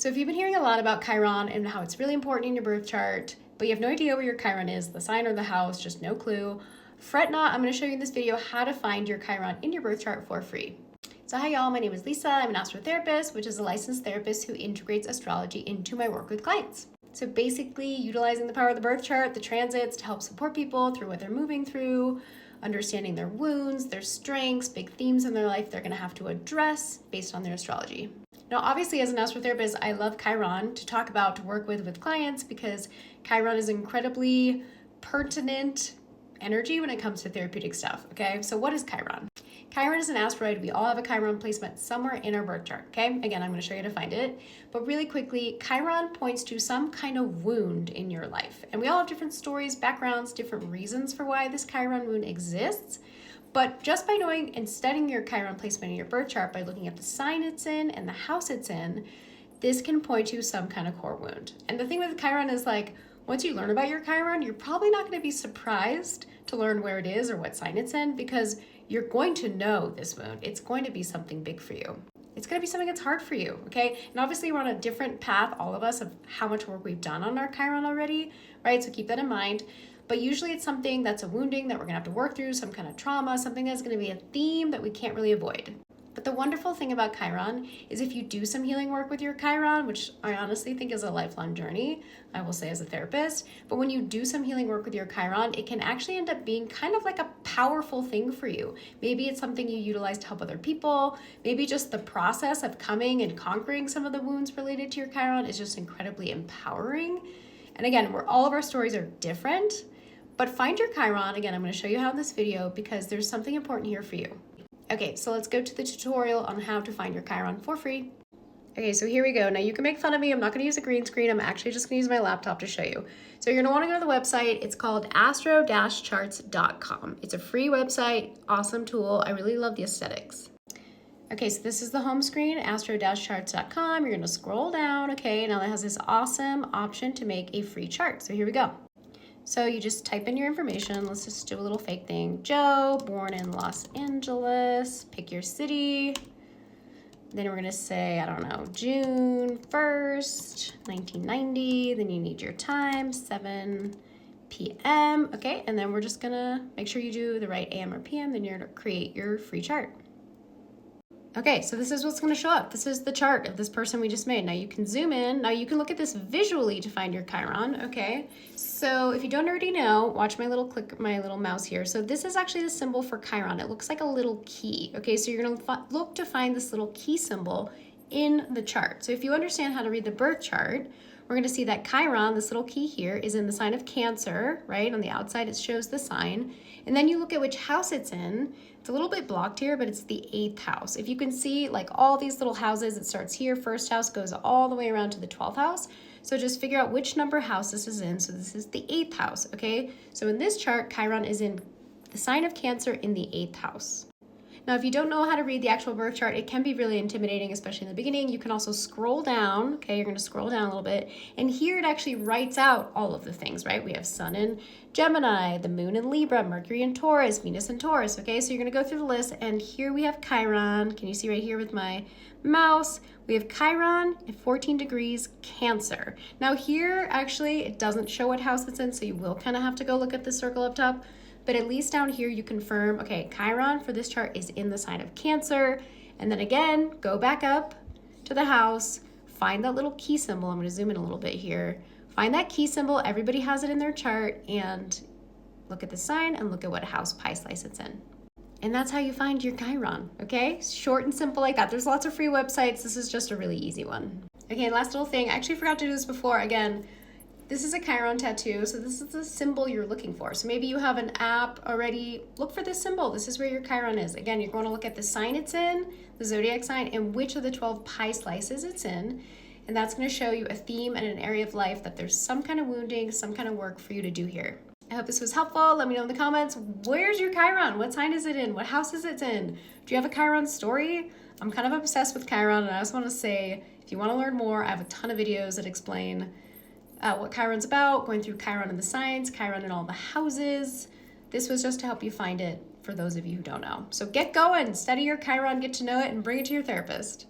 So if you've been hearing a lot about Chiron and how it's really important in your birth chart, but you have no idea where your Chiron is, the sign or the house, just no clue, fret not, I'm going to show you in this video how to find your Chiron in your birth chart for free. So hi y'all, my name is Lisa. I'm an astrotherapist, which is a licensed therapist who integrates astrology into my work with clients. So basically utilizing the power of the birth chart, the transits to help support people through what they're moving through, understanding their wounds, their strengths, big themes in their life they're going to have to address based on their astrology. Now, obviously, as an astrotherapist, I love Chiron to talk about, to work with clients, because Chiron is incredibly pertinent energy when it comes to therapeutic stuff, okay? So what is Chiron? Chiron is an asteroid. We all have a Chiron placement somewhere in our birth chart, okay? Again, I'm going to show you how to find it. But really quickly, Chiron points to some kind of wound in your life. And we all have different stories, backgrounds, different reasons for why this Chiron wound exists. But just by knowing and studying your Chiron placement in your birth chart, by looking at the sign it's in and the house it's in, this can point to some kind of core wound. And the thing with Chiron is, like, once you learn about your Chiron, you're probably not going to be surprised to learn where it is or what sign it's in, because you're going to know this wound. It's going to be something big for you. It's going to be something that's hard for you, okay? And obviously we're on a different path, all of us, of how much work we've done on our Chiron already, right? So keep that in mind. But usually it's something that's a wounding that we're gonna have to work through, some kind of trauma, something that's gonna be a theme that we can't really avoid. But the wonderful thing about Chiron is if you do some healing work with your Chiron, which I honestly think is a lifelong journey, I will say as a therapist, but when you do some healing work with your Chiron, it can actually end up being kind of like a powerful thing for you. Maybe it's something you utilize to help other people. Maybe just the process of coming and conquering some of the wounds related to your Chiron is just incredibly empowering. And again, all of our stories are different, but find your Chiron. Again, I'm going to show you how in this video, because there's something important here for you. Okay, so let's go to the tutorial on how to find your Chiron for free. Okay, so here we go. Now you can make fun of me. I'm not going to use a green screen. I'm actually just going to use my laptop to show you. So you're going to want to go to the website. It's called astro-charts.com. It's a free website, awesome tool. I really love the aesthetics. Okay, so this is the home screen, astro-charts.com. You're going to scroll down. Okay, now it has this awesome option to make a free chart. So here we go. So you just type in your information. Let's just do a little fake thing. Joe, born in Los Angeles. Pick your city. Then we're gonna say, I don't know, June 1st, 1990. Then you need your time, 7 p.m. Okay, and then we're just gonna make sure you do the right AM or PM. Then you're gonna create your free chart. Okay, so this is what's going to show up. This is the chart of this person we just made. Now you can zoom in. Now you can look at this visually to find your Chiron, okay? So if you don't already know, watch my little mouse here. So this is actually the symbol for Chiron. It looks like a little key, okay? So you're going to look to find this little key symbol in the chart. So if you understand how to read the birth chart, we're going to see that Chiron, this little key here, is in the sign of Cancer, right? On the outside, it shows the sign. And then you look at which house it's in. It's a little bit blocked here, but it's the 8th house. If you can see, like, all these little houses, it starts here, first house goes all the way around to the 12th house. So just figure out which number house this is in. So this is the 8th house, okay? So in this chart, Chiron is in the sign of Cancer in the 8th house. Now, if you don't know how to read the actual birth chart, it can be really intimidating, especially in the beginning. You can also scroll down, okay? You're gonna scroll down a little bit, and here it actually writes out all of the things, right? We have Sun in Gemini, the Moon in Libra, Mercury in Taurus, Venus in Taurus, okay? So you're gonna go through the list, and here we have Chiron. Can you see right here with my mouse? We have Chiron at 14 degrees Cancer. Now here, actually, it doesn't show what house it's in, so you will kind of have to go look at the circle up top. But at least down here you confirm, okay, Chiron for this chart is in the sign of Cancer. And then again, go back up to the house, find that little key symbol. I'm gonna zoom in a little bit here. Find that key symbol, everybody has it in their chart, and look at the sign and look at what house pie slice it's in. And that's how you find your Chiron, okay? Short and simple like that. There's lots of free websites. This is just a really easy one. Okay, last little thing. I actually forgot to do this before. Again, this is a Chiron tattoo, so this is the symbol you're looking for. So maybe you have an app already. Look for this symbol. This is where your Chiron is. Again, you're going to look at the sign it's in, the zodiac sign, and which of the 12 pie slices it's in. And that's going to show you a theme and an area of life that there's some kind of wounding, some kind of work for you to do here. I hope this was helpful. Let me know in the comments, where's your Chiron? What sign is it in? What house is it in? Do you have a Chiron story? I'm kind of obsessed with Chiron, and I just want to say, if you want to learn more, I have a ton of videos that explain what Chiron's about, going through Chiron and the signs, Chiron and all the houses. This was just to help you find it for those of you who don't know. So get going, study your Chiron, get to know it, and bring it to your therapist.